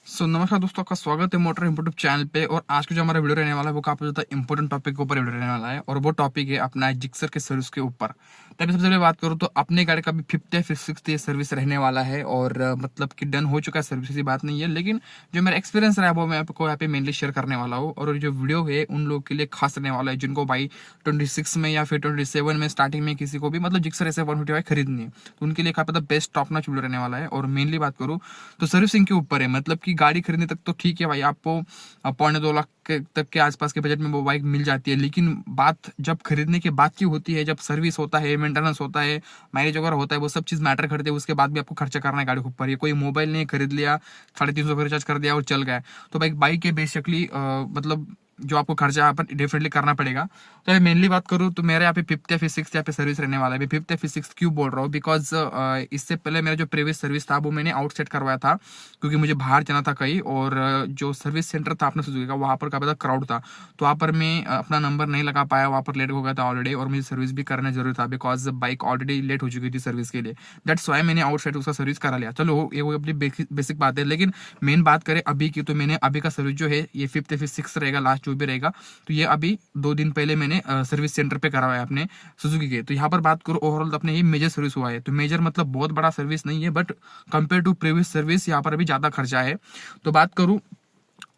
नमस्कार दोस्तों, आपका स्वागत है मोटर इंपोर्ट चैनल पे। और आज का जो हमारा वीडियो रहने वाला है वो काफी ज्यादा इंपॉर्टेंट टॉपिक के ऊपर वीडियो रहने वाला है। और वो टॉपिक है अपना जिक्सर के सर्विस के ऊपर। तभी सबसे पहले बात करूँ तो अपने गाड़ी का भी 5th या फिर 6th सर्विस रहने वाला है। और मतलब कि डन हो चुका है सर्विस, की बात नहीं है, लेकिन जो मेरा एक्सपीरियंस रहा है वो मैं आपको यहाँ पे मेनली शेयर करने वाला हूँ। और जो वीडियो है उन लोगों के लिए खास रहने वाला है जिनको भाई 26 में या फिर 27 में स्टार्टिंग में किसी को भी मतलब जिक्सर ऐसे 155 खरीदनी है तो उनके लिए काफी बेस्ट टॉप नॉच वीडियो रहने वाला है। और मेनली बात करूँ तो सर्विसिंग के ऊपर है। मतलब कि गाड़ी खरीदने तक तो ठीक है भाई, आपको 1.25 लाख तक के आसपास के बजट में वो बाइक मिल जाती है। लेकिन बात जब खरीदने के बाद की होती है, जब सर्विस होता है, मेंटेनेंस होता है, माइलेज वगैरह होता है, वो सब चीज मैटर करते हैं। उसके बाद भी आपको खर्चा करना है गाड़ी के ऊपर। ये कोई मोबाइल नहीं खरीद लिया, 350 का रिचार्ज कर दिया और चल गया, तो भाई बाइक के बेसिकली मतलब जो आपको खर्चा यहाँ पर डेफिनेटली करना पड़ेगा। तो मैं मेनली बात करूँ तो मेरे यहाँ पे 5th या फिर 6th यहाँ पे सर्विस रहने वाला है। 5th या फिर 6th क्यों बोल रहा हूँ, बिकॉज इससे पहले मेरा जो प्रीवियस सर्विस था वो मैंने आउटसेट करवाया था, क्योंकि मुझे बाहर जाना था कहीं। और जो सर्विस सेंटर था अपना सुजुकी का, वहाँ पर काफी ज्यादा क्राउड था, तो वहाँ पर मैं अपना नंबर नहीं लगा पाया, वहाँ पर लेट हो गया था ऑलरेडी। और मुझे सर्विस भी करना जरूरी था बिकॉज बाइक ऑलरेडी लेट हो चुकी थी सर्विस के लिए। दैट्स वाई मैंने आउटसाइड उसका सर्विस करा लिया। चलो ये वो अपनी बेसिक बात है, लेकिन मेन बात करें अभी की, तो मैंने अभी का सर्विस जो है ये 5th या फिर 6th रहेगा, लास्ट जो भी रहेगा। तो ये अभी 2 दिन पहले मैंने सर्विस सेंटर पे करवाया अपने सुजुकी के। तो यहाँ पर बात करूँ ओवरऑल अपने ये मेजर सर्विस हुआ है। तो मेजर मतलब बहुत बड़ा सर्विस नहीं है, but compare to previous service यहाँ पर अभी ज्यादा खर्चा है। तो बात करूँ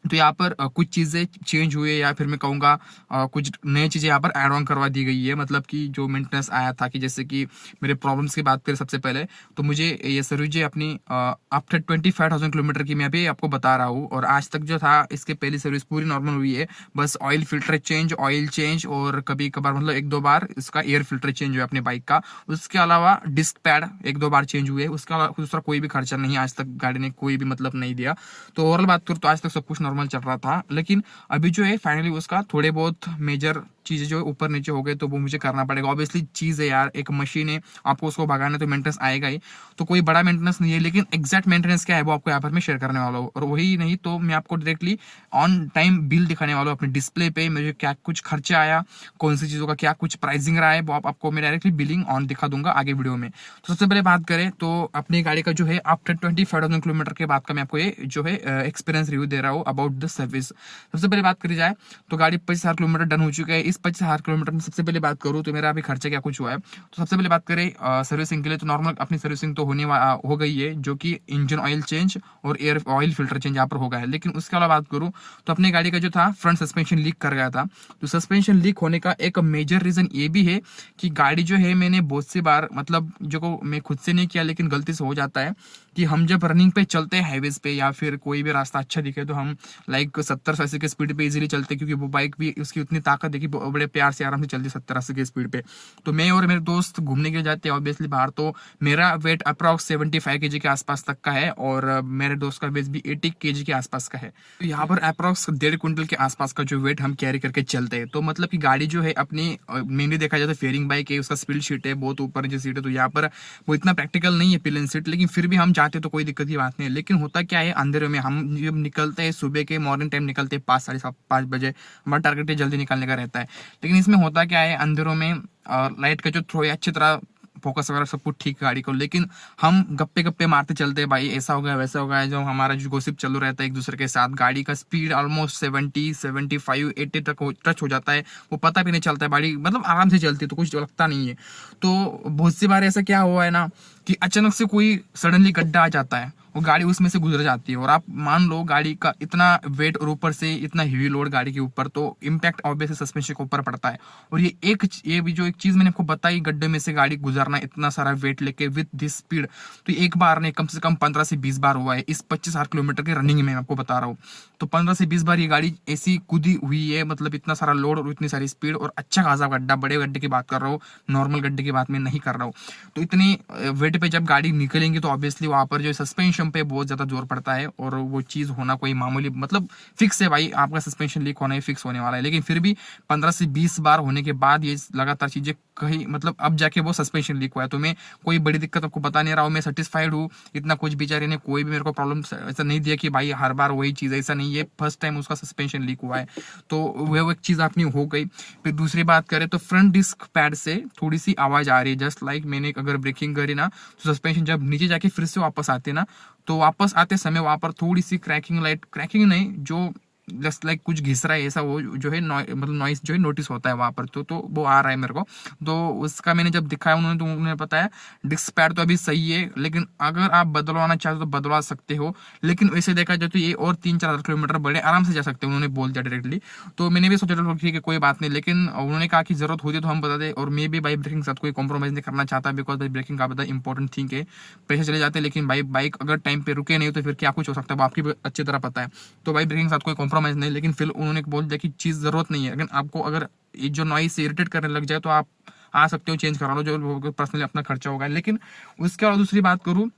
तो यहाँ पर कुछ चीजें चेंज हुए, या फिर मैं कहूँगा कुछ नई चीजें यहाँ पर एड ऑन करवा दी गई है। मतलब कि जो मेंटेनेंस आया था, कि जैसे कि मेरे प्रॉब्लम्स की बात करें सबसे पहले, तो मुझे ये सर्विस जो अपनी आफ्टर 25,000 किलोमीटर की मैं अभी आपको बता रहा हूँ। और आज तक जो था इसके पहली सर्विस पूरी नॉर्मल हुई है। बस oil filter change, oil change, और कभी कभार मतलब 1-2 बार इसका एयर फिल्टर चेंज हुआ अपने बाइक का। उसके अलावा डिस्क पैड 1-2 बार चेंज हुए। उसके अलावा दूसरा कोई भी खर्चा नहीं, आज तक गाड़ी ने कोई भी मतलब नहीं दिया। तो ओवरऑल बात करूँ तो आज तक सब कुछ नॉर्मल चल रहा था। लेकिन अभी जो है फाइनली उसका थोड़े बहुत मेजर चीजें जो ऊपर नीचे हो गए, तो वो मुझे करना पड़ेगा। ऑब्वियसली चीज है यार, एक मशीन है, आपको उसको भगाना तो मेंटेनेंस आएगा ही। तो कोई बड़ा मेंटेनेंस नहीं है, लेकिन एग्जैक्ट मेंटेनेंस क्या है वो आपको यहाँ पर मैं शेयर करने वाला हूँ। और वही नहीं तो मैं आपको डायरेक्टली ऑन टाइम बिल दिखाने वाला हूँ अपने डिस्प्ले पे, मुझे क्या कुछ खर्चा आया, कौन सी चीजों का क्या कुछ प्राइसिंग रहा है, वो आपको मैं डायरेक्टली बिलिंग ऑन दिखा दूंगा आगे वीडियो में। तो सबसे पहले बात करें तो अपनी गाड़ी का जो है आफ्टर 25,000 किलोमीटर के बाद का मैं आपको ये जो है एक्सपीरियंस रिव्यू दे रहा हूँ अबाउट द सर्विस। सबसे पहले बात करी जाए तो गाड़ी 25,000 किलोमीटर डन हो चुका है। इस 25,000 किलोमीटर में सबसे पहले बात करूँ तो मेरा अभी खर्चा क्या कुछ हुआ है। तो सबसे पहले बात करें सर्विसिंग के लिए, तो नॉर्मल अपनी सर्विसिंग तो हो गई है, जो कि इंजन ऑयल चेंज और एयर ऑयल फिल्टर चेंज यहाँ पर हो गया है। लेकिन उसके अलावा बात करूँ तो अपनी गाड़ी का जो था फ्रंट सस्पेंशन लीक कर गया था। तो सस्पेंशन लीक होने का एक मेजर रीजन ये भी है कि गाड़ी जो है मैंने बहुत सी बार मतलब जो को मैं खुद से नहीं किया, लेकिन गलती से हो जाता है कि हम जब रनिंग पे चलते हैं हाईवेज पे, या फिर कोई भी रास्ता अच्छा दिखे, तो हम लाइक 70-80 की स्पीड पे इजीली चलते, क्योंकि वो बाइक भी उसकी उतनी ताकत है कि बड़े प्यार से आराम से चलती 70-80 की स्पीड पे। तो मैं और मेरे दोस्त घूमने के लिए जाते हैं ऑब्वियसली बाहर। तो मेरा वेट अप्रॉक्स 75 kg के आसपास तक का है, और मेरे दोस्त का वेट भी 80 kg के आसपास का है। तो यहाँ पर अप्रॉक्स 1.5 क्विंटल के आसपास का जो वेट हम कैरी करके चलते हैं। तो मतलब की गाड़ी जो है अपनी मेनली देखा जाए तो फेयरिंग बाइक है, उसका स्पीड सीट है, बहुत ऊपर जो सीट है, तो यहाँ पर वो इतना प्रैक्टिकल नहीं है पिलन सीट, लेकिन फिर भी हम जाते तो कोई दिक्कत की बात नहीं है। लेकिन होता क्या है, अंधेरे में हम जब निकलते हैं, सुबह के मॉर्निंग टाइम निकलते हैं 5-5:30 बजे, हमारा टारगेट जल्दी निकलने का रहता है। लेकिन इसमें होता क्या है, अंधेरों में लाइट का जो थोड़ी अच्छी तरह फोकस वगैरह सब कुछ ठीक गाड़ी को, लेकिन हम गप्पे गप्पे मारते चलते हैं भाई, ऐसा हो गया वैसा हो गया, जो हमारा जो गोसिप चालू रहता है एक दूसरे के साथ। गाड़ी का स्पीड ऑलमोस्ट 70, 75, 80 तक टच हो जाता है, वो पता भी नहीं चलता है। गाड़ी मतलब आराम से चलती है, तो कुछ लगता नहीं है। तो बहुत सी बार ऐसा क्या हुआ है ना कि अचानक से कोई सडनली गड्ढा आ जाता है, वो गाड़ी उसमें से गुजर जाती है। और आप मान लो गाड़ी का इतना वेट और ऊपर से इतना हेवी लोड गाड़ी के ऊपर, तो इम्पैक्ट ऑब्वियसली सस्पेंशन के ऊपर पड़ता है। और ये भी जो एक चीज मैंने आपको बताई, गड्ढे में से गाड़ी गुजरना इतना सारा वेट लेके विद दिस स्पीड, तो एक बार नहीं कम से कम 15 से 20 बार हुआ है इस 25,000 किलोमीटर के रनिंग में, आपको बता रहा हूँ। तो 15 से 20 बार ये गाड़ी ऐसी कूदी हुई है, मतलब इतना सारा लोड और इतनी सारी स्पीड, और अच्छा खासा गड्ढा, बड़े गड्ढे की बात कर रहा हूँ, नॉर्मल गड्ढे की बात मैं नहीं कर रहा हूँ। तो इतनी वेट पे जब गाड़ी निकलेंगी, तो ऑब्वियसली वहां पर जो सस्पेंशन पे बहुत ज्यादा जोर पड़ता है। और वो चीज होना कोई मामूली मतलब फिक्स है भाई, आपका सस्पेंशन लीक होना ही फिक्स होने वाला है। लेकिन फिर भी 15 से 20 बार होने के बाद ये लगातार चीजें कहीं मतलब अब जाके वो सस्पेंशन लीक हुआ है। तो मैं कोई बड़ी दिक्कत आपको बता नहीं रहा हूँ, मैं सेटिस्फाइड हूँ। इतना कुछ बेचारे ने कोई भी मेरे को प्रॉब्लम ऐसा नहीं दिया कि भाई हर बार वही चीज, ऐसा नहीं है, फर्स्ट टाइम उसका सस्पेंशन लीक हुआ है। तो वो एक चीज अपनी हो गई। फिर दूसरी बात करें तो फ्रंट डिस्क पैड से थोड़ी सी आवाज आ रही है, जस्ट लाइक मैंने अगर ब्रेकिंग करी ना, तो सस्पेंशन जब नीचे जाके फिर से वापस आते ना, तो वापस आते समय वहां पर थोड़ी सी क्रैकिंग नहीं, जो जस्ट लाइक कुछ घिस रहा है ऐसा, वो जो है मतलब नॉइस जो है नोटिस होता है वहां पर, तो वो आ रहा है मेरे को। तो उसका मैंने जब दिखाया उन्होंने, तो उन्होंने बताया डिस्क पैड तो अभी सही है, लेकिन अगर आप बदलवाना चाहते हो तो बदलवा सकते हो, लेकिन वैसे देखा जाए तो ये और 3-4 किलोमीटर बड़े आराम से जा सकते हो, उन्होंने बोल दिया डायरेक्टली। तो मैंने भी सोचा चलो ठीक है कोई बात नहीं, लेकिन उन्होंने कहा कि जरूरत होती तो हम बता दें, और मैं भी बाइक ब्रेकिंग के साथ कोई कॉम्प्रोमाइज नहीं करना चाहता, बिकॉज बाइक ब्रेकिंग का बता इंपॉर्टेंट थिंग है, पैसे चले जाते हैं, लेकिन बाइक अगर टाइम पे रुके नहीं तो फिर क्या कुछ हो सकता है, वो आपकी अच्छी तरह पता है। तो बाइक ब्रेकिंग के साथ कोई कॉम्प्रोमाइज नहीं, लेकिन फिर उन्होंने बोल दिया कि चीज जरूरत नहीं है, लेकिन आपको अगर ये जो नॉइस से इरिटेट करने लग जाए तो आप आ सकते हो, चेंज करा लो, जो पर्सनली अपना खर्चा होगा। लेकिन उसके अलावा दूसरी बात करूँ,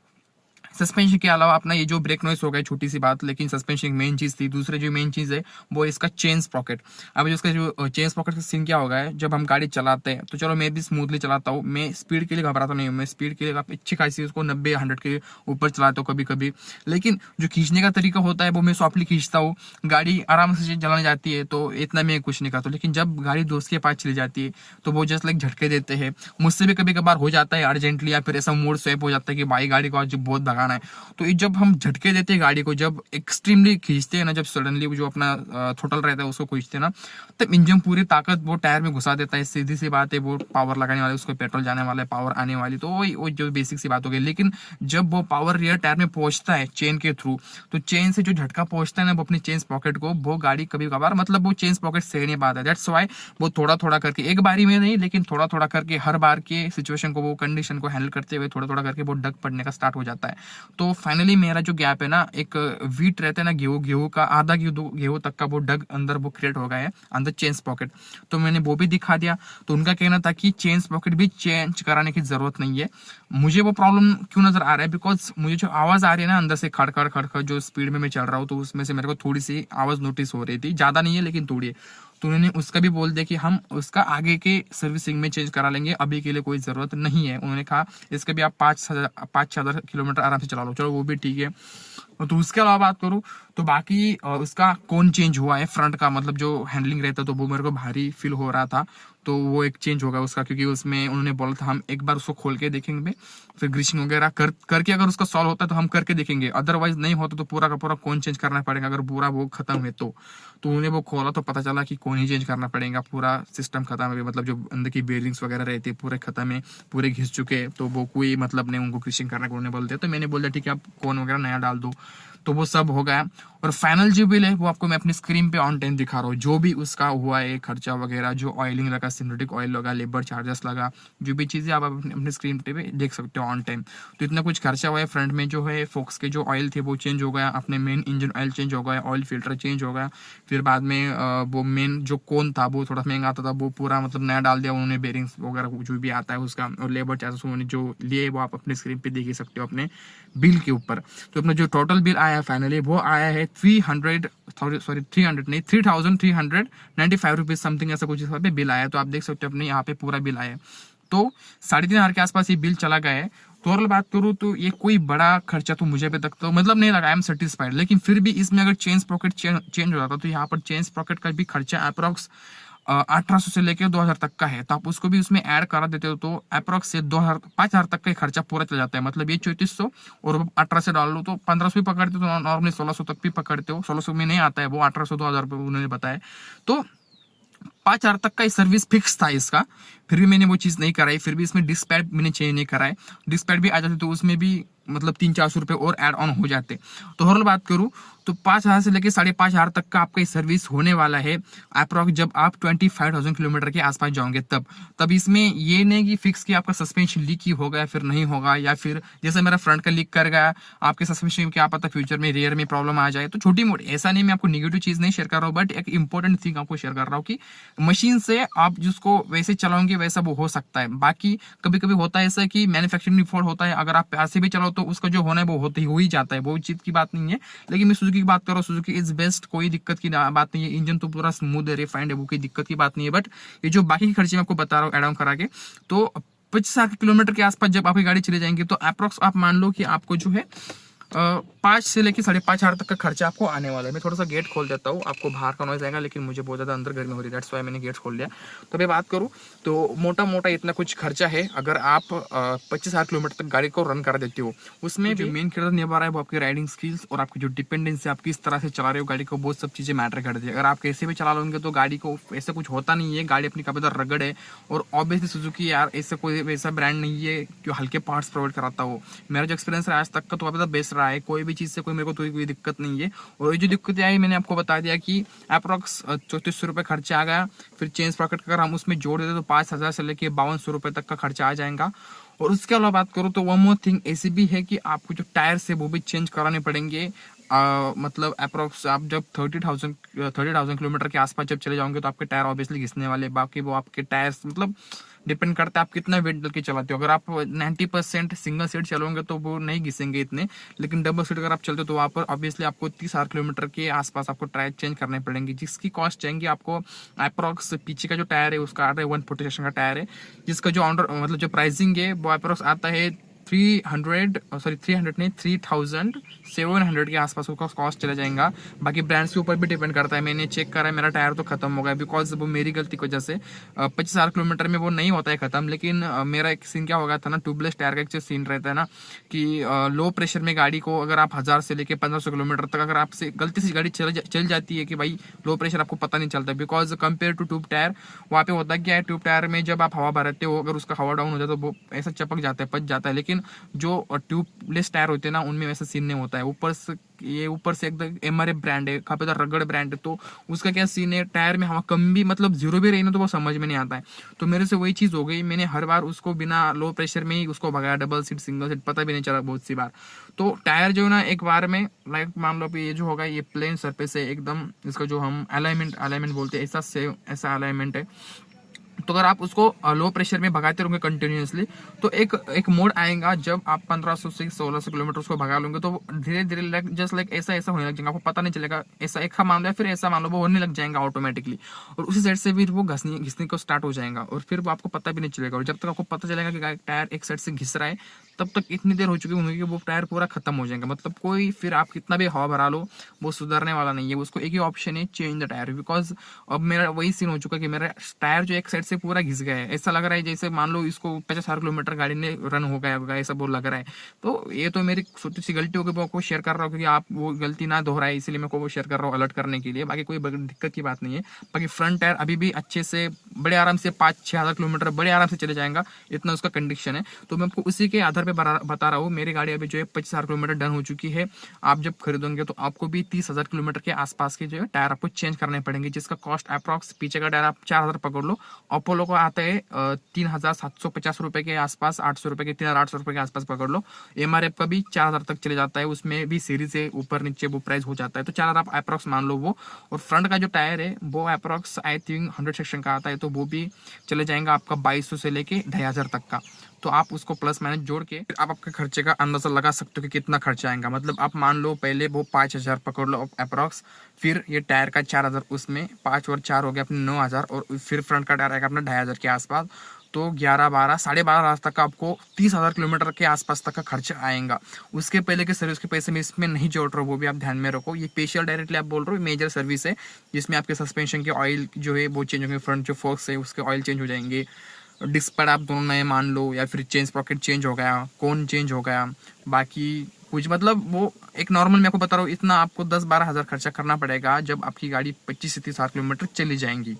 सस्पेंशन के अलावा अपना ये जो ब्रेक नॉइस हो गया छोटी सी बात, लेकिन सस्पेंशन एक मेन चीज थी। दूसरी जो मेन चीज है वो इसका चेन स्प्रॉकेट। अब इसका जो चेन स्प्रॉकेट का सीन क्या होगा है, जब हम गाड़ी चलाते हैं तो चलो मैं भी स्मूथली चलाता हूँ, मैं स्पीड के लिए घबराता नहीं हूँ, मैं स्पीड के लिए अच्छी खासी उसको 90-100 के ऊपर चलाता हूँ कभी कभी, लेकिन जो खींचने का तरीका होता है वो मैं सॉफ्टली खींचता हूँ, गाड़ी आराम से चलाने जाती है तो इतना मैं कुछ नहीं करता। लेकिन जब गाड़ी दोस्त के पास चली जाती है तो वो जस्ट लाइक झटके देते हैं। मुझसे भी कभी कभार हो जाता है अर्जेंटली, या फिर ऐसा मूड स्वैप हो जाता है कि भाई गाड़ी को आज बहुत भगाना है, तो जब हम झटके देते हैं गाड़ी को, जब एक्सट्रीमली खींचते हैं ना, जब सडनली जो अपना थ्रोटल रहता है उसको खींचते हैं ना, तब इंजन पूरी ताकत वो टायर में घुसा देता है। सीधी सी बात है, वो पावर लगाने वाले उसको पेट्रोल जाने वाला है, पावर आने वाली, तो वो जो बेसिक सी बात हो गई। लेकिन जब वो पावर रियर टायर में पहुंचता है चेन के थ्रू, तो चेन से जो झटका पहुंचता है ना वो अपनी चेन पॉकेट को, वो गाड़ी कभी कभार मतलब वो चेन पॉकेट सही नहीं पाता है। दैट्स वाई वो थोड़ा थोड़ा करके, एक बारी में नहीं लेकिन थोड़ा थोड़ा करके, हर बार के सिचुएशन को, वो कंडीशन को हैंडल करते हुए थोड़ा थोड़ा करके वो डग पड़ने का स्टार्ट हो जाता है। तो फाइनली मेरा जो गैप है ना, एक वीट रहता है ना, गेहूं का आधा गेहूं तक का वो डग अंदर वो क्रिएट हो गया है अंदर चेन पॉकेट, तो मैंने वो भी दिखा दिया। तो उनका कहना था कि चेन पॉकेट भी चेंज कराने की जरूरत नहीं है। मुझे वो प्रॉब्लम क्यों नजर आ रहा है, बिकॉज मुझे जो आवाज आ रही है ना अंदर से खड़खड़ खड़खड़, जो स्पीड में मैं चल रहा हूँ, तो उसमें से मेरे को थोड़ी सी आवाज नोटिस हो रही थी, ज्यादा नहीं है लेकिन थोड़ी है। तो उन्होंने उसका भी बोल दिया कि हम उसका आगे के सर्विसिंग में चेंज करा लेंगे, अभी के लिए कोई जरूरत नहीं है। उन्होंने कहा इसका भी आप 5,000 किलोमीटर आराम से चला लो, चलो वो भी ठीक है। तो उसके अलावा बात करूँ तो बाकी उसका कौन चेंज हुआ है फ्रंट का, मतलब जो हैंडलिंग रहता है तो वो मेरे को भारी फील हो रहा था, तो वो एक चेंज होगा उसका, क्योंकि उसमें उन्होंने बोला था हम एक बार उसको खोल के देखेंगे, फिर ग्रीसिंग वगैरह करके अगर उसका सॉल्व होता है तो हम करके देखेंगे, अदरवाइज नहीं होता तो पूरा का पूरा कौन चेंज करना पड़ेगा, अगर पूरा वो खत्म है तो। उन्होंने वो खोला तो पता चला कि कौन ही चेंज करना पड़ेगा, पूरा सिस्टम खत्म है, मतलब जो अंदर की बेयरिंग्स वगैरह रहती है पूरे खत्म है, पूरे घिस चुके, तो वो कोई मतलब नहीं उनको ग्रीसिंग करने को उन्होंने बोल दिया। तो मैंने बोल दिया ठीक है आप कौन वगैरह नया डाल दो, तो वो सब हो गया। और फाइनल जो बिल है वो आपको मैं अपनी स्क्रीन पे ऑन टाइम दिखा रहा हूँ, जो भी उसका हुआ है खर्चा वगैरह, जो ऑयलिंग लगा, सिंथेटिक ऑयल लगा, लेबर चार्जेस लगा, जो भी चीजें आप अपने स्क्रीन पे देख सकते हो ऑन टाइम। तो इतना कुछ खर्चा हुआ है। फ्रंट में जो है फोक्स के जो ऑयल थे वो चेंज हो गया, अपने मेन इंजन ऑयल चेंज हो गया, ऑयल फिल्टर चेंज हो गया, फिर बाद में वो मेन जो कोन था वो थोड़ा महंगा आता था, वो पूरा मतलब नया डाल दिया उन्होंने, बेरिंग्स वगैरह जो भी आता है उसका, और लेबर चार्जेस उन्होंने जो लिए वो आप अपने स्क्रीन पे देख ही सकते हो अपने बिल के ऊपर। तो अपना जो टोटल बिल आया है फाइनली वो आया है 3,395 रुपीज समथिंग, ऐसा कुछ पे बिल आया है। तो आप देख सकते हो अपने यहाँ पे पूरा बिल आया है, तो 3,500 के आसपास ये बिल चला गया है। तो और बात करूँ तो ये कोई बड़ा खर्चा तो मुझे अभी तक तो मतलब नहीं लगा, आई एम सेटिस्फाइड। लेकिन फिर भी इसमें अगर चेन स्प्रॉकेट चेंज हो जाता तो यहाँ पर चेन स्प्रॉकेट का भी खर्चा अप्रोक्स 1800 से लेकर 2000 तक का है, तो आप उसको भी उसमें ऐड करा देते हो तो अप्रोक्स से 5,000 तक का खर्चा पूरा चला जाता है। मतलब ये 3400 और 18 से डाल लो तो 1500 भी पकड़ते हो, तो नॉर्मली 1600 तक भी पकड़ते हो, 1600 में नहीं आता है वो, 1800-2000 रुपये उन्होंने बताया। तो 5,000 तक का सर्विस फिक्स था इसका, फिर भी मैंने वो चीज नहीं कराई। फिर भी इसमें डिस्क पैड मैंने चेंज नहीं कराए, डिस्क पैड भी आ जाते तो उसमें भी मतलब 300-400 रुपए और ऐड ऑन हो जाते। तो हर बात करूं तो 5,000 से लेकर 5,500 तक का आपका सर्विस होने वाला है अप्रोक्स, जब आप 25,000 किलोमीटर के आसपास जाओगे तब इसमें ये नहीं कि फिक्स कि आपका सस्पेंशन लीक ही होगा या फिर नहीं होगा, या फिर जैसे मेरा फ्रंट का लीक कर गया आपके सस्पेंशन में, क्या पता फ्यूचर में रियर में प्रॉब्लम आ जाए। तो छोटी मोटी ऐसा नहीं, मैं आपको निगेटिव चीज नहीं शेयर कर रहा हूँ, बट एक इंपॉर्टेंट थिंग आपको शेयर कर रहा हूँ कि मशीन से आप जिसको वैसे चलाओगे वैसा वो हो सकता है। बाकी कभी कभी होता है ऐसा कि मैन्युफैक्चरिंग डिफॉल्ट होता है, अगर आप प्यार से भी चलाओ तो उसका जो होना है वो हो ही जाता है, वो चीज की बात नहीं है। लेकिन मैं सुजुकी की बात कर रहा हूँ, सुजुकी इज बेस्ट, कोई दिक्कत की बात नहीं है, इंजन तो पूरा स्मूथ है, रिफाइंड है, वो कोई दिक्कत की बात नहीं है। बट ये जो बाकी के खर्चे मैं आपको बता रहा हूँ एड ऑन करा के, तो 25,000 किलोमीटर के आसपास जब आपकी गाड़ी चले जाएंगे तो अप्रोक्स आप मान लो कि आपको जो है 5 से लेकर 5,500 तक का खर्चा आपको आने वाला है। मैं थोड़ा सा गेट खोल देता हूँ, आपको बाहर का नॉइज आएगा, लेकिन मुझे बहुत ज़्यादा अंदर गर्मी हो रही है, दैट्स वाई मैंने गेट खोल लिया। तो अभी बात करूँ तो मोटा मोटा इतना कुछ खर्चा है अगर आप 25,000 किलोमीटर तक गाड़ी को रन कर देते हो। उसमें जो मेन किरदार निभा रहा है वो आपकी राइडिंग स्किल्स और आपकी जो डिपेंडेंसी, आप किस तरह से चला रहे हो गाड़ी को, बहुत सब चीज़ें मैटर करती है। अगर आप कैसे भी चला लोगे तो गाड़ी को ऐसा कुछ होता नहीं है, गाड़ी अपनी काफ़ी ज़्यादा रगड़ है। और ऑब्वियसली सुजुकी यार ऐसा कोई वैसा ब्रांड नहीं है जो हल्के पार्ट्स प्रोवाइड कराता हो। मेरा जो एक्सपीरियंस रहा आज तक का तो काफ़ी ज़्यादा बेस्ट रहा है, कोई भी चीज़ से कोई मेरे को कोई दिक्कत नहीं है। और ये जो दिक्कतें आई मैंने आपको बता दिया कि अप्रॉक्स 3400 रुपये खर्चा आ गया। फिर चेंज पॉकेट अगर हम उसमें जोड़ देते तो 5,000 से लेके 5200 रुपये तक का खर्चा आ जाएगा। और उसके अलावा बात करूँ तो वन मोर थिंग ऐसी भी है कि आपको जो टायर्स है वो भी चेंज कराने पड़ेंगे। मतलब अप्रोक्स आप जब 30,000 किलोमीटर के आसपास जब चले जाओगे तो आपके टायर ऑब्वियसली घिसने वाले, बाकी वो आपके टायर्स मतलब डिपेंड करता है आप कितना वेट डल के चलाते हो। अगर आप 90% सिंगल सीट चलोगे तो वो नहीं घिसेंगे इतने, लेकिन डबल सीट अगर आप चलते हो तो वहाँ पर ऑब्वियसली आपको 30,000 किलोमीटर के आसपास आपको टायर चेंज करने पड़ेंगे, जिसकी कॉस्ट जाएंगी आपको अप्रोक्स। पीछे का जो टायर है उसका आता है 140 का टायर है, जिसका जो ऑनर मतलब जो प्राइसिंग है वो अप्रोक्स आता है 300 नहीं 3,700 के आसपास उसका कॉस्ट चला जाएगा। बाकी ब्रांड्स के ऊपर भी डिपेंड करता है। मैंने चेक करा है, मेरा टायर तो खत्म हो गया बिकॉज वो मेरी गलती की वजह से 25,000 किलोमीटर में वो नहीं होता है खत्म। लेकिन मेरा एक सीन क्या हो गया था ना, ट्यूबलेस टायर का एक सीन रहता है ना कि लो प्रेशर में गाड़ी को अगर आप 1000 से लेके 1500 किलोमीटर तक अगर आपसे गलती से गाड़ी चल जाती है कि भाई लो प्रेशर आपको पता नहीं चलता, because compare to tube tyre वहाँ पे होता क्या है, ट्यूब टायर में जब आप हवा भरते हो अगर उसका हवा डाउन हो जाए तो वो ऐसा चपक जाता है, पच जाता है। लेकिन जो ट्यूबलेस टायर होते हैं ना उनमें वैसा सीन नहीं होता है। ऊपर से एकदम एमआरएफ ब्रांड है, काफी ज्यादा रगड़ ब्रांड है, तो उसका क्या सीन है, टायर में हवा कम भी मतलब जीरो भी रही ना तो वो समझ में नहीं आता है। तो मेरे से वही चीज हो गई, मैंने हर बार उसको बिना लो प्रेशर में ही उसको भगाया, डबल सीट सिंगल सीट पता भी नहीं चला बहुत सी बार। तो टायर जो है ना एक बार में लाइक मान लो ये जो होगा ये प्लेन सरफेस है एकदम, इसका जो हम अलाइनमेंट बोलते हैं ऐसा अलाइनमेंट है। तो अगर आप उसको लो प्रेशर में भगाते रहोगे कंटिन्यूसली तो एक मोड आएगा जब आप 1500 से 1600 किलोमीटर उसको भगा लोगे तो धीरे धीरे जस्ट लाइक ऐसा होने लग जाएगा, आपको पता नहीं चलेगा। ऐसा एक मान लो फिर ऐसा मान लो वो होने लग जाएगा ऑटोमेटिकली, और उसी साइड से फिर वो घिसने को स्टार्ट हो जाएगा और फिर वो आपको पता भी नहीं चलेगा। और जब तक आपको पता चलेगा कि टायर एक साइड से घिस रहा है तब तक इतनी देर हो चुकी होगी कि वो टायर पूरा खत्म हो जाएगा। मतलब कोई फिर आप कितना भी हवा भरा लो वो सुधरने वाला नहीं है। उसको एक ही ऑप्शन है, चेंज द टायर। बिकॉज अब मेरा वही सीन हो चुका है कि मेरा टायर जो एक साइड से पूरा घिस गया है, ऐसा लग रहा है जैसे मान लो इसको 50,000 किलोमीटर गाड़ी ने रन हो गया होगा, ऐसा बोल लग रहा है। तो ये तो मेरी छोटी सी गलती होगी, आपको शेयर कर रहा हूँ क्योंकि आप वो गलती ना दोहराए, इसलिए मैं को शेयर कर रहा हूँ अलर्ट करने के लिए। बाकी कोई दिक्कत की बात नहीं है। बाकी फ्रंट टायर अभी भी अच्छे से बड़े आराम से 5-6 हज़ार किलोमीटर बड़े आराम से चले जाएगा, इतना उसका कंडीशन है। तो मैं आपको उसी के आधार पर बता रहा हूँ। मेरी गाड़ी अभी जो है 25,000 किलोमीटर डन हो चुकी है। आप जब खरीदोगे तो आपको भी 30,000 किलोमीटर के आसपास के जो है टायर आपको चेंज करने पड़ेंगे, जिसका कॉस्ट अप्रॉक्स पीछे का टायर आप 4,000 पकड़ लो, अपोलो को आता है 3,750 रुपए के आसपास, 800 रुपए के 3,800 रुपए के आसपास पकड़ लो। एमआरएफ का भी 4,000 तक चले जाता है, उसमें भी सीरीज से ऊपर नीचे वो प्राइस हो जाता है, तो 4,000 आप अप्रॉक्स मान लो वो। और फ्रंट का जो टायर है वो अप्रॉक्स आई थिंक 100 सेक्शन का आता है, तो वो भी चले जाएगा आपका 2,200 से लेके 2,500 तक का। तो आप उसको प्लस माइनस जोड़ के आप आपके खर्चे का अंदाजा लगा सकते हो कि कितना खर्चा आएगा। मतलब आप मान लो पहले वो 5,000 पकड़ लो अप्रॉक्स, फिर ये टायर का 4,000, उसमें 5 और 4 हो गया अपने 9,000, और फिर फ्रंट का टायर आएगा अपना 2,500 के आसपास। तो 11-12 12,500 तक का आपको 30,000 किलोमीटर के आसपास तक का खर्चा आएगा। उसके पहले के सर्विस के पैसे में इसमें नहीं जोड़ रहा हूँ, वो भी आप ध्यान में रखो। ये स्पेशल डायरेक्टली आप बोल रहे हो मेजर सर्विस है, जिसमें आपके सस्पेंशन के ऑयल जो है वो चेंज होंगे, फ्रंट जो फोक्स है उसके ऑयल चेंज हो जाएंगे, डिस्क पैड आप दोनों नए मान लो, या फिर चेंज पॉकेट चेंज हो गया, कोन चेंज हो गया, बाकी कुछ मतलब वो एक नॉर्मल मैं आपको बता रहा हूँ इतना आपको 10-12 हज़ार खर्चा करना पड़ेगा जब आपकी गाड़ी 25 से 30,000 किलोमीटर चली जाएंगी।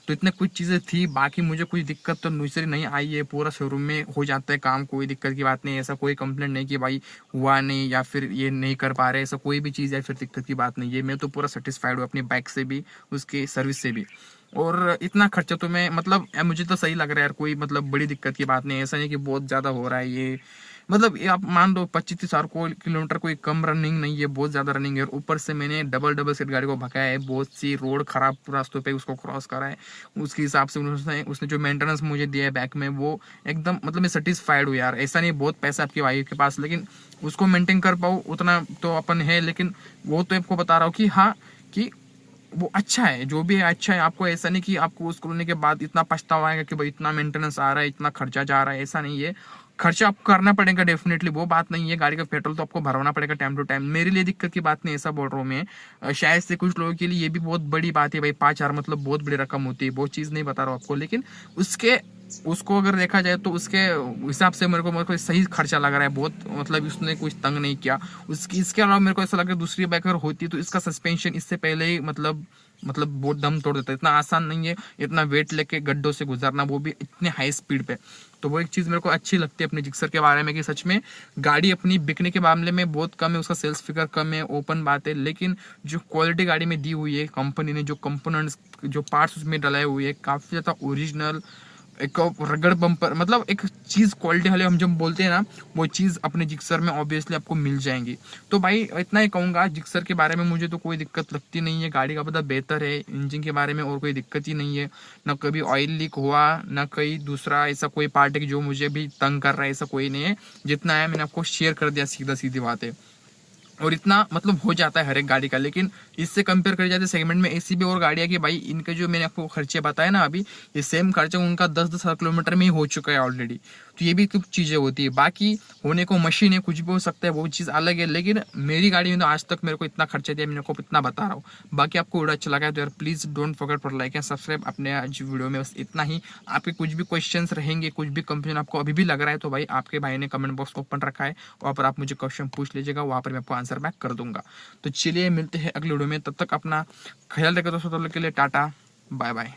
तो इतने कुछ चीज़ें थी, बाकी मुझे कुछ दिक्कत तो दूसरी नहीं आई है, पूरा शोरूम में हो जाता है काम, कोई दिक्कत की बात नहीं। ऐसा कोई कंप्लेंट नहीं कि भाई हुआ नहीं या फिर ये नहीं कर पा रहे, ऐसा कोई भी चीज़ या फिर दिक्कत की बात नहीं है। मैं तो पूरा सेटिस्फाइड हूँ अपनी बाइक से भी, उसके सर्विस से भी। और इतना खर्चा तो मैं मतलब मुझे तो सही लग रहा है यार, कोई मतलब बड़ी दिक्कत की बात नहीं है। ऐसा नहीं कि बहुत ज़्यादा हो रहा है ये, मतलब ये आप मान लो 25-30 किलोमीटर कोई कम रनिंग नहीं है, बहुत ज़्यादा रनिंग है। और ऊपर से मैंने डबल सीट गाड़ी को भगाया है, बहुत सी रोड खराब रास्तों पे उसको क्रॉस करा है, उसके हिसाब से उसने जो मेंटेनेंस मुझे दिया है बैक में वो एकदम मतलब मैं सेटिस्फाइड हूँ यार। ऐसा नहीं बहुत पैसा आपकी वाइफ के पास, लेकिन उसको मेंटेन कर पाऊँ उतना तो अपन है, लेकिन वो तो आपको बता रहा हूँ कि हाँ कि वो अच्छा है, जो भी है अच्छा है। आपको ऐसा नहीं कि आपको उसको लेने के बाद इतना पछतावा आएगा कि भाई इतना मेंटेनेंस आ रहा है, इतना खर्चा जा रहा है, ऐसा नहीं है। खर्चा आपको करना पड़ेगा डेफिनेटली, वो बात नहीं है। गाड़ी का पेट्रोल तो आपको भरवाना पड़ेगा टाइम टू टाइम। मेरे लिए दिक्कत की बात नहीं, ऐसा बोल रहा हूँ मैं। शायद से कुछ लोगों के लिए ये भी बहुत बड़ी बात है भाई, 5,000 मतलब बहुत बड़ी रकम होती है, वो चीज़ नहीं बता रहा हूँ आपको। लेकिन उसके उसको अगर देखा जाए तो उसके हिसाब से मेरे को सही खर्चा लग रहा है बहुत, मतलब उसने कुछ तंग नहीं किया। उसकी इसके अलावा मेरे को ऐसा लग रहा है दूसरी बाइक अगर होती तो इसका सस्पेंशन इससे पहले ही मतलब बहुत दम तोड़ देता है। इतना आसान नहीं है इतना वेट लेके गड्ढों से गुजरना, वो भी इतने हाई स्पीड पे। तो वो एक चीज़ मेरे को अच्छी लगती है अपनी जिक्सर के बारे में कि सच में गाड़ी अपनी बिकने के मामले में बहुत कम है, उसका सेल्स फिगर कम है, ओपन बात है। लेकिन जो क्वालिटी गाड़ी में दी हुई है कंपनी ने, जो कंपोनेंट्स जो पार्ट्स उसमें डलाए हुए हैं काफ़ी ज़्यादा ओरिजिनल, एक रगड़ बम्पर, मतलब एक चीज़ क्वालिटी वाले हम जब बोलते हैं ना, वो चीज़ अपने जिक्सर में ऑब्वियसली आपको मिल जाएंगी। तो भाई इतना ही कहूँगा, जिक्सर के बारे में मुझे तो कोई दिक्कत लगती नहीं है, गाड़ी का पता बेहतर है। इंजन के बारे में और कोई दिक्कत ही नहीं है, ना कभी ऑयल लीक हुआ, ना कहीं दूसरा ऐसा कोई पार्ट है कि जो मुझे भी तंग कर रहा है, ऐसा कोई नहीं है। जितना है मैंने आपको शेयर कर दिया, सीधा सीधी बात है। और इतना मतलब हो जाता है हर एक गाड़ी का। लेकिन इससे कंपेयर कर जाते सेगमेंट में ऐसी भी और गाड़ियाँ कि भाई इनके जो मैंने आपको खर्चे बताए ना अभी, ये सेम खर्चा उनका 10-10 किलोमीटर में ही हो चुका है ऑलरेडी। तो ये भी कुछ चीज़ें होती है, बाकी होने को मशीन है, कुछ भी हो सकता है, वो चीज़ अलग है। लेकिन मेरी गाड़ी में तो आज तक मेरे को इतना खर्चा दिया, मैंने आपको इतना बता रहा हूँ। बाकी आपको वीडियो अच्छा लगा है तो यार please don't forget for like and subscribe. अपने आज वीडियो में बस इतना ही। आपके कुछ भी क्वेश्चंस रहेंगे, कुछ भी कंफ्यूजन आपको अभी भी लग रहा है, तो भाई आपके भाई ने कमेंट बॉक्स ओपन रखा है, वहाँ पर आप मुझे क्वेश्चन पूछ लीजिएगा, वहाँ पर मैं आपको आंसर बैक कर दूंगा। तो चलिए मिलते हैं अगले वीडियो में, तब तक अपना ख्याल रखें दोस्तों, तब तक के लिए टाटा बाय बाय।